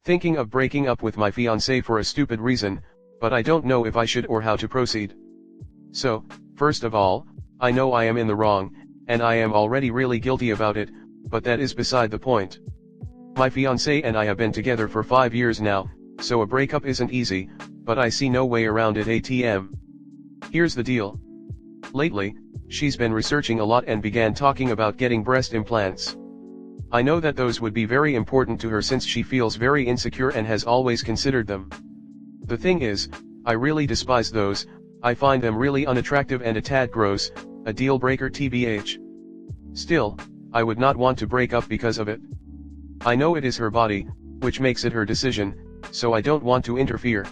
Thinking of breaking up with my fiancé for a stupid reason, but I don't know if I should or how to proceed. So, first of all, I know I am in the wrong, and I am already really guilty about it, but that is beside the point. My fiancé and I have been together for 5 years now, so a breakup isn't easy, but I see no way around it. Here's the deal. Lately, she's been researching a lot and began talking about getting breast implants. I know that those would be very important to her since she feels very insecure and has always considered them. The thing is, I really despise those. I find them really unattractive and a tad gross, a deal breaker tbh. Still, I would not want to break up because of it. I know it is her body, which makes it her decision, so I don't want to interfere.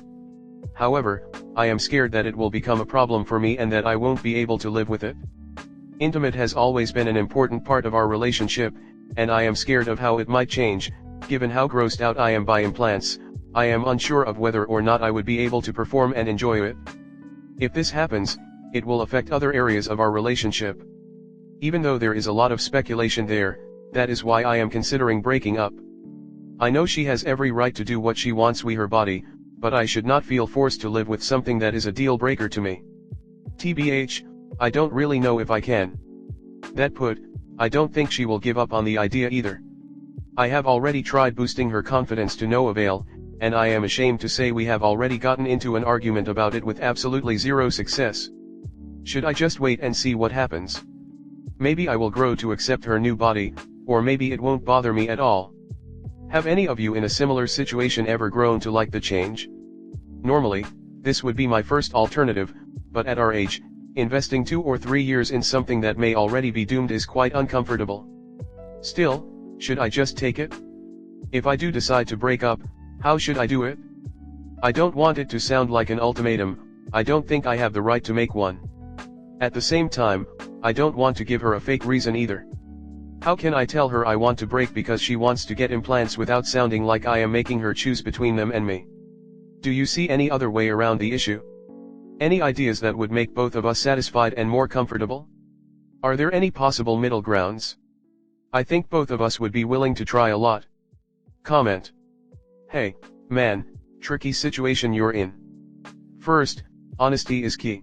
However, I am scared that it will become a problem for me and that I won't be able to live with it. Intimate has always been an important part of our relationship, and I am scared of how it might change. Given how grossed out I am by implants, I am unsure of whether or not I would be able to perform and enjoy it. If this happens, it will affect other areas of our relationship. Even though there is a lot of speculation there, that is why I am considering breaking up. I know she has every right to do what she wants with her body, but I should not feel forced to live with something that is a deal breaker to me. TBH, I don't really know if I can. That put, I don't think she will give up on the idea either. I have already tried boosting her confidence to no avail, and I am ashamed to say we have already gotten into an argument about it with absolutely zero success. Should I just wait and see what happens? Maybe I will grow to accept her new body, or maybe it won't bother me at all. Have any of you in a similar situation ever grown to like the change? Normally, this would be my first alternative, but at our age, investing 2 or 3 years in something that may already be doomed is quite uncomfortable. Still, should I just take it? If I do decide to break up, how should I do it? I don't want it to sound like an ultimatum. I don't think I have the right to make one. At the same time, I don't want to give her a fake reason either. How can I tell her I want to break because she wants to get implants without sounding like I am making her choose between them and me? Do you see any other way around the issue? Any ideas that would make both of us satisfied and more comfortable? Are there any possible middle grounds? I think both of us would be willing to try a lot. Comment. Hey, man, tricky situation you're in. First, honesty is key.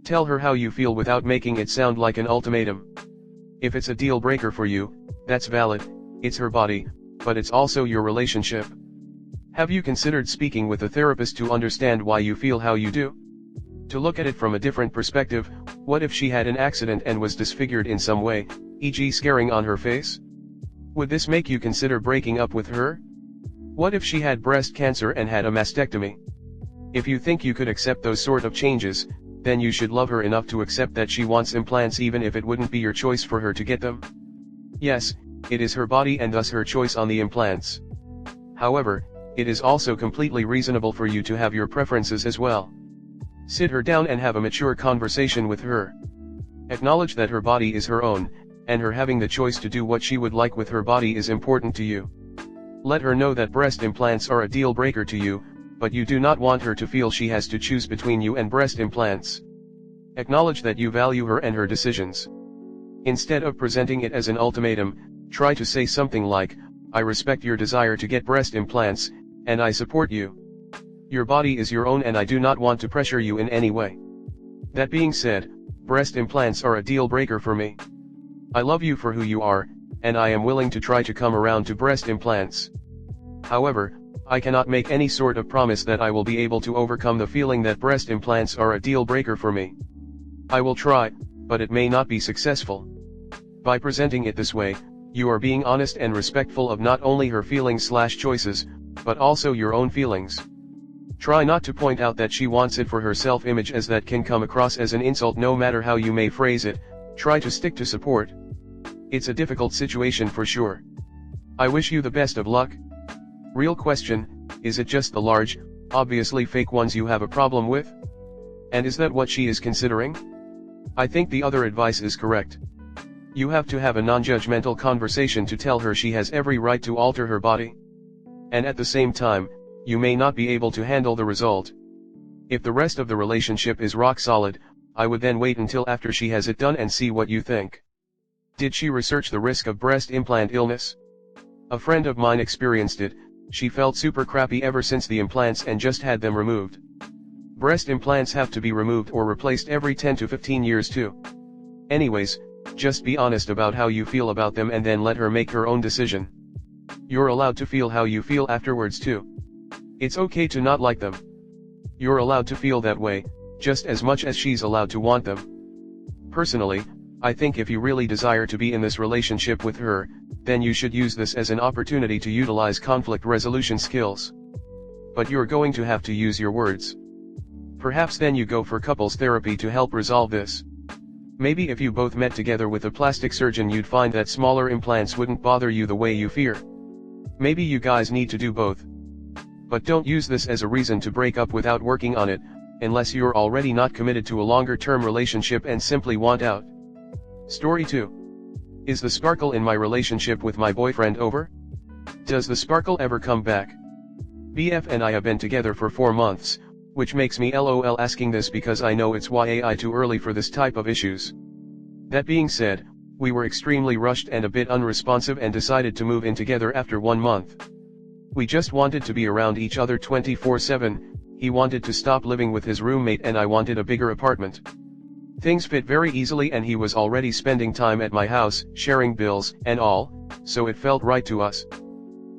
Tell her how you feel without making it sound like an ultimatum. If it's a deal breaker for you, that's valid. It's her body, but it's also your relationship. Have you considered speaking with a therapist to understand why you feel how you do? To look at it from a different perspective, what if she had an accident and was disfigured in some way, e.g. scarring on her face? Would this make you consider breaking up with her? What if she had breast cancer and had a mastectomy? If you think you could accept those sort of changes, then you should love her enough to accept that she wants implants even if it wouldn't be your choice for her to get them. Yes, it is her body and thus her choice on the implants. However, it is also completely reasonable for you to have your preferences as well. Sit her down and have a mature conversation with her. Acknowledge that her body is her own, and her having the choice to do what she would like with her body is important to you. Let her know that breast implants are a deal breaker to you, but you do not want her to feel she has to choose between you and breast implants. Acknowledge that you value her and her decisions. Instead of presenting it as an ultimatum, try to say something like, I respect your desire to get breast implants, and I support you. Your body is your own and I do not want to pressure you in any way. That being said, breast implants are a deal breaker for me. I love you for who you are, and I am willing to try to come around to breast implants. However, I cannot make any sort of promise that I will be able to overcome the feeling that breast implants are a deal breaker for me. I will try, but it may not be successful. By presenting it this way, you are being honest and respectful of not only her feelings/choices, but also your own feelings. Try not to point out that she wants it for her self-image, as that can come across as an insult no matter how you may phrase it. Try to stick to support. It's a difficult situation for sure. I wish you the best of luck. Real question, is it just the large, obviously fake ones you have a problem with? And is that what she is considering? I think the other advice is correct. You have to have a non-judgmental conversation to tell her she has every right to alter her body. And at the same time, you may not be able to handle the result. If the rest of the relationship is rock solid, I would then wait until after she has it done and see what you think. Did she research the risk of breast implant illness? A friend of mine experienced it, she felt super crappy ever since the implants and just had them removed. Breast implants have to be removed or replaced every 10 to 15 years too. Anyways, just be honest about how you feel about them and then let her make her own decision. You're allowed to feel how you feel afterwards too. It's okay to not like them. You're allowed to feel that way, just as much as she's allowed to want them. Personally, I think if you really desire to be in this relationship with her, then you should use this as an opportunity to utilize conflict resolution skills. But you're going to have to use your words. Perhaps then you go for couples therapy to help resolve this. Maybe if you both met together with a plastic surgeon you'd find that smaller implants wouldn't bother you the way you fear. Maybe you guys need to do both. But don't use this as a reason to break up without working on it, unless you're already not committed to a longer-term relationship and simply want out. Story 2. Is the sparkle in my relationship with my boyfriend over? Does the sparkle ever come back? BF and I have been together for 4 months, which makes me LOL asking this because I know it's YAI too early for this type of issues. That being said, we were extremely rushed and a bit unresponsive and decided to move in together after 1 month. We just wanted to be around each other 24/7, he wanted to stop living with his roommate and I wanted a bigger apartment. Things fit very easily and he was already spending time at my house, sharing bills, and all, so it felt right to us.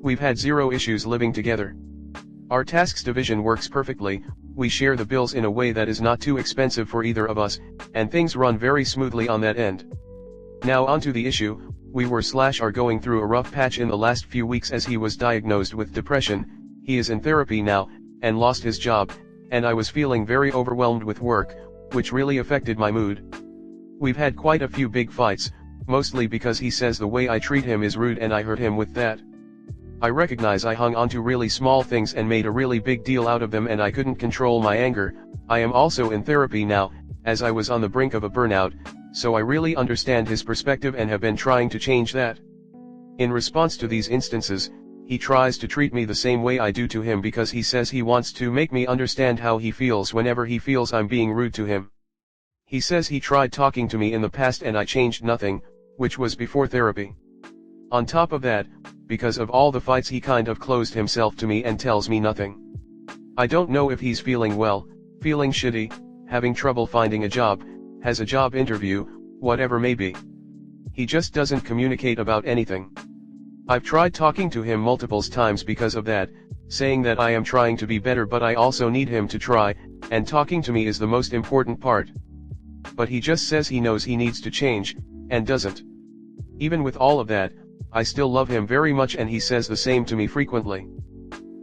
We've had zero issues living together. Our tasks division works perfectly, we share the bills in a way that is not too expensive for either of us, and things run very smoothly on that end. Now onto the issue, we are going through a rough patch in the last few weeks as he was diagnosed with depression, he is in therapy now, and lost his job, and I was feeling very overwhelmed with work, which really affected my mood. We've had quite a few big fights, mostly because he says the way I treat him is rude and I hurt him with that. I recognize I hung on to really small things and made a really big deal out of them and I couldn't control my anger. I am also in therapy now, as I was on the brink of a burnout, so I really understand his perspective and have been trying to change that. In response to these instances, he tries to treat me the same way I do to him because he says he wants to make me understand how he feels whenever he feels I'm being rude to him. He says he tried talking to me in the past and I changed nothing, which was before therapy. On top of that, because of all the fights he kind of closed himself to me and tells me nothing. I don't know if he's feeling well, feeling shitty, having trouble finding a job, has a job interview, whatever may be. He just doesn't communicate about anything. I've tried talking to him multiple times because of that, saying that I am trying to be better but I also need him to try, and talking to me is the most important part. But he just says he knows he needs to change, and doesn't. Even with all of that, I still love him very much and he says the same to me frequently.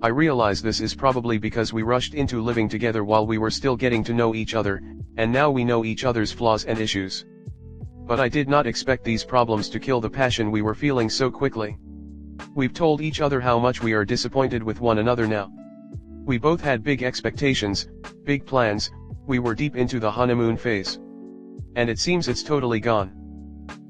I realize this is probably because we rushed into living together while we were still getting to know each other, and now we know each other's flaws and issues. But I did not expect these problems to kill the passion we were feeling so quickly. We've told each other how much we are disappointed with one another now. We both had big expectations, big plans, we were deep into the honeymoon phase. And it seems it's totally gone.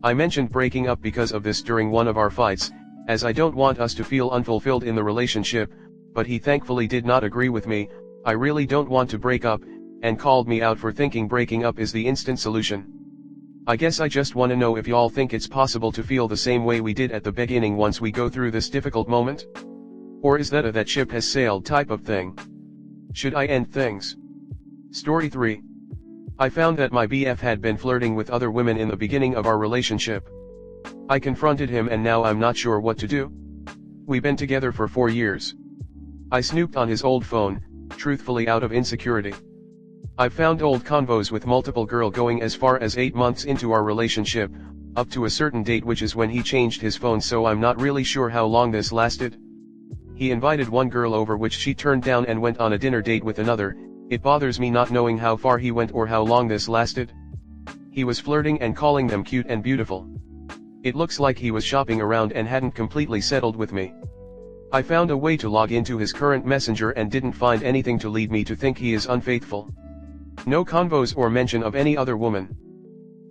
I mentioned breaking up because of this during one of our fights, as I don't want us to feel unfulfilled in the relationship, but he thankfully did not agree with me. I really don't want to break up, and called me out for thinking breaking up is the instant solution. I guess I just wanna know if y'all think it's possible to feel the same way we did at the beginning once we go through this difficult moment? Or is that a that ship has sailed type of thing? Should I end things? Story 3. I found that my BF had been flirting with other women in the beginning of our relationship. I confronted him and now I'm not sure what to do. We've been together for 4 years. I snooped on his old phone, truthfully out of insecurity. I've found old convos with multiple girls going as far as 8 months into our relationship, up to a certain date which is when he changed his phone, so I'm not really sure how long this lasted. He invited one girl over which she turned down and went on a dinner date with another. It bothers me not knowing how far he went or how long this lasted. He was flirting and calling them cute and beautiful. It looks like he was shopping around and hadn't completely settled with me. I found a way to log into his current messenger and didn't find anything to lead me to think he is unfaithful. No convos or mention of any other woman.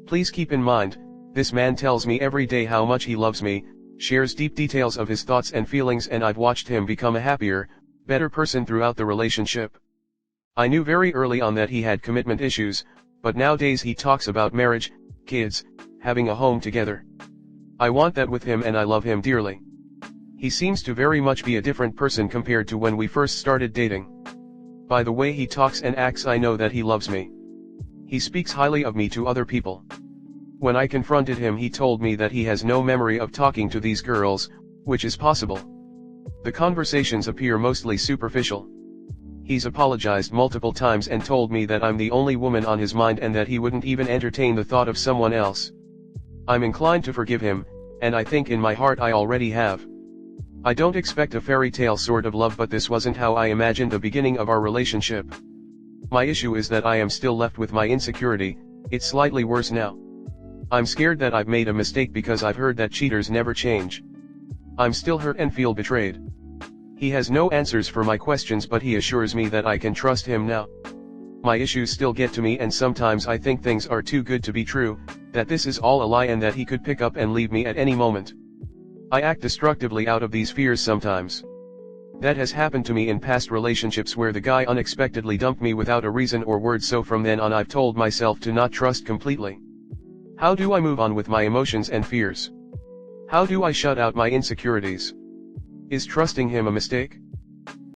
Please keep in mind, this man tells me every day how much he loves me, shares deep details of his thoughts and feelings, and I've watched him become a happier, better person throughout the relationship. I knew very early on that he had commitment issues, but nowadays he talks about marriage, kids, having a home together. I want that with him and I love him dearly. He seems to very much be a different person compared to when we first started dating. By the way he talks and acts, I know that he loves me. He speaks highly of me to other people. When I confronted him, he told me that he has no memory of talking to these girls, which is possible. The conversations appear mostly superficial. He's apologized multiple times and told me that I'm the only woman on his mind and that he wouldn't even entertain the thought of someone else. I'm inclined to forgive him, and I think in my heart I already have. I don't expect a fairy tale sort of love, but this wasn't how I imagined the beginning of our relationship. My issue is that I am still left with my insecurity. It's slightly worse now. I'm scared that I've made a mistake because I've heard that cheaters never change. I'm still hurt and feel betrayed. He has no answers for my questions, but he assures me that I can trust him now. My issues still get to me, and sometimes I think things are too good to be true, that this is all a lie and that he could pick up and leave me at any moment. I act destructively out of these fears sometimes. That has happened to me in past relationships where the guy unexpectedly dumped me without a reason or word, so from then on I've told myself to not trust completely. How do I move on with my emotions and fears? How do I shut out my insecurities? Is trusting him a mistake?